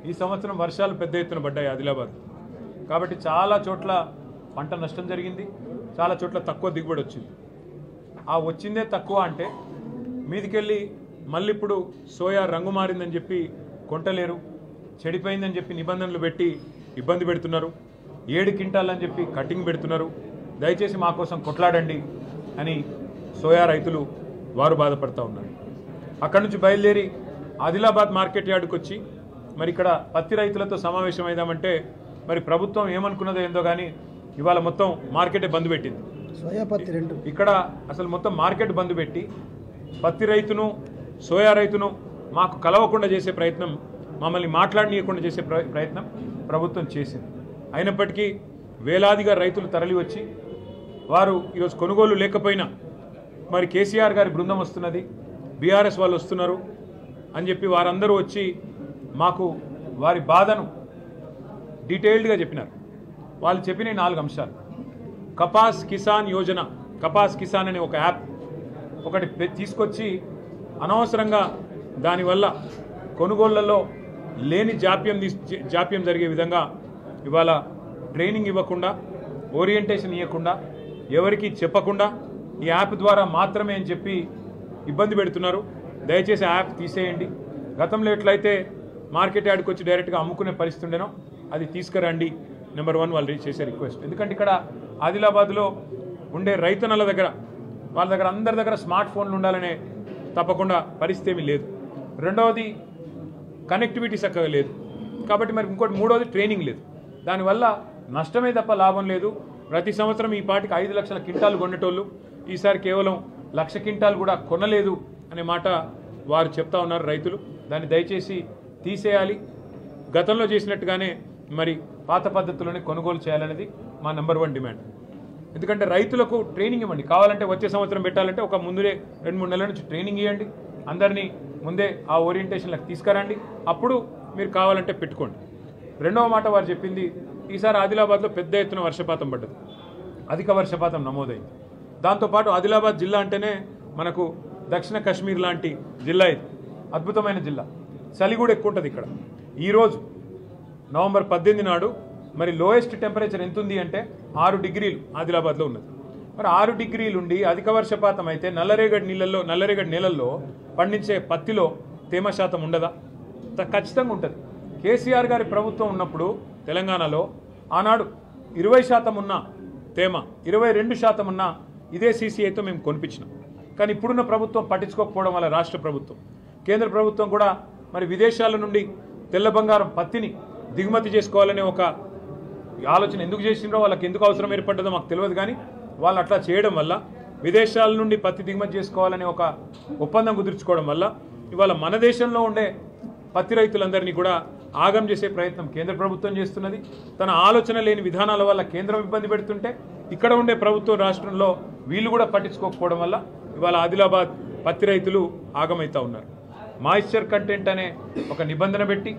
ఈ సంవత్సరం వర్షాలు పెద్ద ఎత్తున పడ్డాయి ఆదిలాబాద్. కాబట్టి చాలా చోట్ల పంట నష్టం జరిగింది, చాలా చోట్ల తక్కువ దిగుబడి వచ్చింది. ఆ వచ్చిందే తక్కువ అంటే మీదికెళ్ళి మళ్ళీ ఇప్పుడు సోయా రంగు మారిందని చెప్పి కొంటలేరు, చెడిపోయిందని చెప్పి నిబంధనలు పెట్టి ఇబ్బంది పెడుతున్నారు, 7 క్వింటాలని చెప్పి కటింగ్ పెడుతున్నారు. దయచేసి మా కోసం కొట్లాడండి అని సోయా రైతులు వారు బాధపడుతూ ఉన్నారు. అక్కడి నుంచి బయలుదేరి ఆదిలాబాద్ మార్కెట్ యార్డుకు వచ్చి మరి ఇక్కడ పత్తి రైతులతో సమావేశం అయిదామంటే మరి ప్రభుత్వం ఏమనుకున్నదో ఏందో కానీ ఇవాళ మొత్తం మార్కెటే బంద్ పెట్టింది. ఇక్కడ అసలు మొత్తం మార్కెట్ బంద్ పెట్టి పత్తి రైతును సోయా రైతును మాకు కలవకుండా చేసే ప్రయత్నం, మమ్మల్ని మాట్లాడనీయకుండా చేసే ప్రయత్నం ప్రభుత్వం చేసింది. అయినప్పటికీ వేలాదిగా రైతులు తరలి వచ్చి వారు ఈరోజు కొనుగోలు లేకపోయినా మరి కేసీఆర్ గారి బృందం వస్తున్నది, బీఆర్ఎస్ వాళ్ళు వస్తున్నారు అని చెప్పి వారందరూ వచ్చి మాకు వారి బాధను డీటెయిల్డ్గా చెప్పినారు. వాళ్ళు చెప్పిన 4 అంశాలు. కపాస్ కిసాన్ యోజన, కపాస్ కిసాన్ అనే ఒక యాప్ ఒకటి తీసుకొచ్చి అనవసరంగా దానివల్ల కొనుగోళ్లలో లేని జాప్యం జరిగే విధంగా ఇవాళ ట్రైనింగ్ ఇవ్వకుండా, ఓరియంటేషన్ ఇవ్వకుండా, ఎవరికి చెప్పకుండా ఈ యాప్ ద్వారా మాత్రమే అని చెప్పి ఇబ్బంది పెడుతున్నారు. దయచేసి ఆ యాప్ తీసేయండి. గతంలో ఎట్లయితే మార్కెట్ యార్డ్కి వచ్చి డైరెక్ట్గా అమ్ముకునే పరిస్థితి ఉండేనో అది తీసుకురండి. నెంబర్ 1 వాళ్ళు చేసే రిక్వెస్ట్. ఎందుకంటే ఇక్కడ ఆదిలాబాద్లో ఉండే రైతన్నల దగ్గర, వాళ్ళ దగ్గర అందరి దగ్గర స్మార్ట్ ఫోన్లు ఉండాలనే తప్పకుండా పరిస్థితి ఏమీ లేదు. రెండవది కనెక్టివిటీ చక్కగా లేదు. కాబట్టి మరి ఇంకోటి మూడవది ట్రైనింగ్ లేదు. దానివల్ల నష్టమే తప్ప లాభం లేదు. ప్రతి సంవత్సరం ఈ పాటికి 5 లక్షల క్వింటాలు కొనేటోళ్ళు ఈసారి కేవలం 1,00,000 క్వింటాలు కూడా కొనలేదు అనే మాట వారు చెప్తా ఉన్నారు రైతులు. దాన్ని దయచేసి తీసేయాలి. గతంలో చేసినట్టుగానే మరి పాత పద్ధతిలోనే కొనుగోలు చేయాలనేది మా నెంబర్ 1 డిమాండ్. ఎందుకంటే రైతులకు ట్రైనింగ్ ఇవ్వండి. కావాలంటే వచ్చే సంవత్సరం పెట్టాలంటే ఒక ముందునే 2-3 నెలల నుంచి ట్రైనింగ్ ఇవ్వండి. అందరినీ ముందే ఆ ఓరియంటేషన్లకు తీసుకురండి. అప్పుడు మీరు కావాలంటే పెట్టుకోండి. రెండవ మాట వారు చెప్పింది, ఈసారి ఆదిలాబాద్లో పెద్ద ఎత్తున వర్షపాతం పడ్డది, అధిక వర్షపాతం నమోదైంది. దాంతోపాటు ఆదిలాబాద్ జిల్లా అంటేనే మనకు దక్షిణ కాశ్మీర్ లాంటి జిల్లా, ఇది అద్భుతమైన జిల్లా. చలి కూడా ఎక్కువ ఉంటుంది ఇక్కడ. ఈరోజు నవంబర్ 18 నాడు మరి లోయెస్ట్ టెంపరేచర్ ఎంత ఉంది అంటే 6 డిగ్రీలు ఆదిలాబాద్లో ఉన్నది. మరి 6 డిగ్రీలు ఉండి అధిక వర్షపాతం అయితే నల్లరేగడి నేలల్లో పండించే పత్తిలో తేమ శాతం ఉండదా? ఖచ్చితంగా ఉంటుంది. కేసీఆర్ గారి ప్రభుత్వం ఉన్నప్పుడు తెలంగాణలో ఆనాడు 20% ఉన్న తేమ 22% ఉన్న ఇదే సీసీఐతో మేము కొనిపించినాం. కానీ ఇప్పుడున్న ప్రభుత్వం పట్టించుకోకపోవడం వల్ల రాష్ట్ర ప్రభుత్వం, కేంద్ర ప్రభుత్వం కూడా మరి విదేశాల నుండి తెల్ల బంగారం పత్తిని దిగుమతి చేసుకోవాలనే ఒక ఆలోచన ఎందుకు చేసిండ్రో, వాళ్ళకి ఎందుకు అవసరం ఏర్పడ్డదో మాకు తెలియదు. కానీ వాళ్ళు అట్లా చేయడం వల్ల, విదేశాల నుండి పత్తి దిగుమతి చేసుకోవాలనే ఒక ఒప్పందం కుదుర్చుకోవడం వల్ల ఇవాళ మన దేశంలో ఉండే పత్తి రైతులందరినీ కూడా ఆగం చేసే ప్రయత్నం కేంద్ర ప్రభుత్వం చేస్తున్నది. తన ఆలోచన లేని విధానాల వల్ల కేంద్రం ఇబ్బంది పెడుతుంటే ఇక్కడ ఉండే ప్రభుత్వం రాష్ట్రంలో వీళ్ళు కూడా పట్టించుకోకపోవడం వల్ల ఇవాళ ఆదిలాబాద్ పత్తి రైతులు ఆగమవుతా ఉన్నారు. మాయిశ్చర్ కంటెంట్ అనే ఒక నిబంధన పెట్టి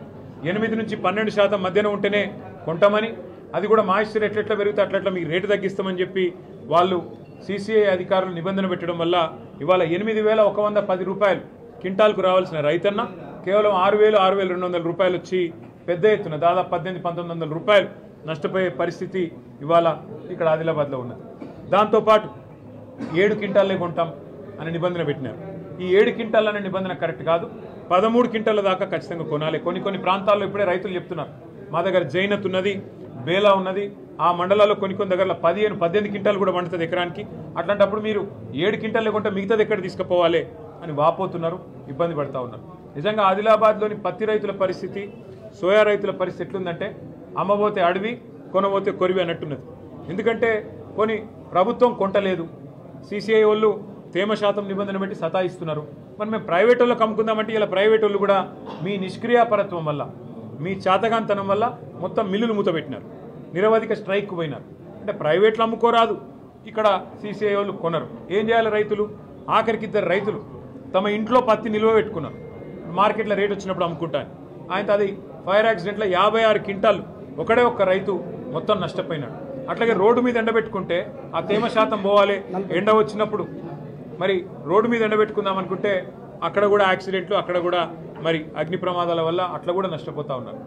8 నుంచి 12% మధ్యన ఉంటేనే కొంటామని, అది కూడా మాయిశ్చర్ ఎట్లెట్లా పెరిగితే అట్లట్లా మీకు రేటు తగ్గిస్తామని చెప్పి వాళ్ళు సీసీఐ అధికారులు నిబంధన పెట్టడం వల్ల ఇవాళ 8,110 రూపాయలు క్వింటాల్కు రావాల్సిన రైతన్న కేవలం 6,200 రూపాయలు వచ్చి పెద్ద ఎత్తున దాదాపు 1,800-1,900 రూపాయలు నష్టపోయే పరిస్థితి ఇవాళ ఇక్కడ ఆదిలాబాద్లో ఉన్నది. దాంతోపాటు 7 క్వింటాల్లే కొంటాం అనే నిబంధన పెట్టినారు. ఈ 7 క్వింటాల్ అనే నిబంధన కరెక్ట్ కాదు. 13 క్వింటాల దాకా ఖచ్చితంగా కొనాలి. కొన్ని ప్రాంతాల్లో ఇప్పుడే రైతులు చెప్తున్నారు, మా దగ్గర జైనత్ ఉన్నది, బేలా ఉన్నది, ఆ మండలాల్లో కొన్ని దగ్గర 15-18 క్వింటాలు కూడా పండుతుంది ఎకరానికి. అట్లాంటప్పుడు మీరు 7 క్వింటాలే కొంటే మిగతాది ఎక్కడ తీసుకుపోవాలి అని వాపోతున్నారు, ఇబ్బంది పడతా ఉన్నారు. నిజంగా ఆదిలాబాద్లోని పత్తి రైతుల పరిస్థితి, సోయా రైతుల పరిస్థితి ఎట్లుందంటే అమ్మబోతే అడవి, కొనబోతే కొరివి అన్నట్టున్నది. ఎందుకంటే ప్రభుత్వం కొంటలేదు, సీసీఐ వాళ్ళు తేమ శాతం నిబంధన పెట్టి సతాయిస్తున్నారు. మరి మేము ప్రైవేట్ వాళ్ళకి అమ్ముకుందామంటే ఇలా ప్రైవేట్ వాళ్ళు కూడా మీ నిష్క్రియాపరత్వం వల్ల, మీ చాతగాంతనం వల్ల మొత్తం మిల్లులు మూతపెట్టినారు, నిరవధిక స్ట్రైక్ పోయినారు. అంటే ప్రైవేట్లు అమ్ముకోరాదు, ఇక్కడ సీసీఐ వాళ్ళు కొనరు. ఏం చేయాలి రైతులు? ఆఖరికి 2 రైతులు తమ ఇంట్లో పత్తి నిల్వ పెట్టుకున్నారు, మార్కెట్లో రేట్ వచ్చినప్పుడు అమ్ముకుంటాను. ఆయనతో అది ఫైర్ యాక్సిడెంట్లో 56 క్వింటాలు ఒకడే ఒక్క రైతు మొత్తం నష్టపోయినాడు. అట్లాగే రోడ్డు మీద ఎండబెట్టుకుంటే ఆ తేమ శాతం పోవాలి, ఎండ వచ్చినప్పుడు మరి రోడ్డు మీద ఎండబెట్టుకుందాం అనుకుంటే అక్కడ కూడా యాక్సిడెంట్లు, అక్కడ కూడా మరి అగ్ని ప్రమాదాల వల్ల అట్లా కూడా నష్టపోతూ ఉన్నారు.